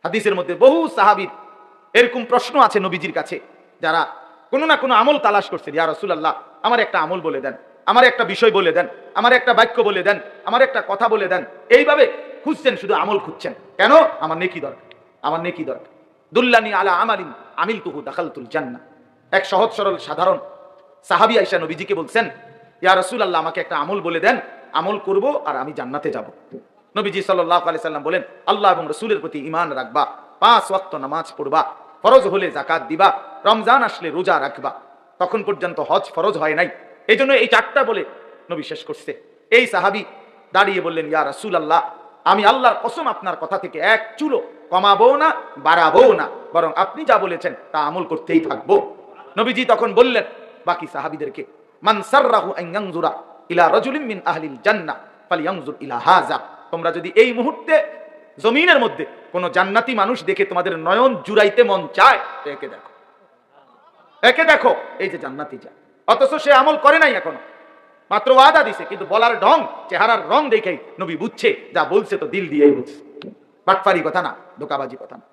হাদিসের মধ্যে বহু সাহাবীর এরকম প্রশ্ন আছে নবীজির কাছে, যারা কোনো না কোনো আমল তালাশ করছে। ইয়া রাসূলুল্লাহ, আমার একটা আমল বলে দেন, আমার একটা বিষয় বলে দেন, আমার একটা বাক্য বলে দেন, আমার একটা কথা বলে দেন। এইভাবে খুঁজছেন, শুধু আমল খুঁজছেন। কেন? আমার নেকি দরকার, আমার নেকি দরকার। দুল্লানি আলা আমালিন আমিলতুহু দাখালতুল জান্নাহ। এক সহজ সরল সাধারণ সাহাবী আয়েশা নবীজিকে বলছেন, ইয়া রাসূলুল্লাহ, আমাকে একটা আমল বলে দেন, আমল করব আর আমি জান্নাতে যাব। নবীজি সাল্লাল্লাহু আলাইহি সাল্লাম বলেন, আল্লাহ এবং রাসূলের প্রতি ঈমান রাখবা, 5 ওয়াক্ত নামাজ পড়বা, ফরজ হলে যাকাত দিবা, রমজান আসলে রোজা রাখবা। তখন পর্যন্ত হজ ফরজ হয় নাই, এই জন্য এই 4টা বলে নবী শেষ করছে। এই সাহাবী দাঁড়িয়ে বললেন, ইয়া রাসূলুল্লাহ, আমি আল্লাহর কসম আপনার কথা থেকে এক চুলো কমাবো না, বাড়াবো না, বরং আপনি যা বলেছেন তা আমল করতেই থাকবো। নবীজি তখন বললেন বাকি সাহাবীদেরকে, মান সাররাহু আন ইয়ানজুরা ইলা রাজুলিন মিন আহলিল জান্নাহ ফালইয়ানজুর ইলা হাযা। তোমরা যদি এই মুহূর্তে জমিনের মধ্যে কোন জান্নাতি মানুষ দেখে তোমাদের নয়ন জুড়াইতে মন চায়, একে দেখো, একে দেখো, এই যে জান্নাতি যা। অথচ সে আমল করে নাই এখনো, মাত্র ওয়াদা দিছে, কিন্তু বলার ঢং, চেহারার রং দেখেই নবী বুঝছে যা বলছে তো দিল দিয়েই বলছে। বাটফারি কথা না, ধোঁকাবাজি কথা না।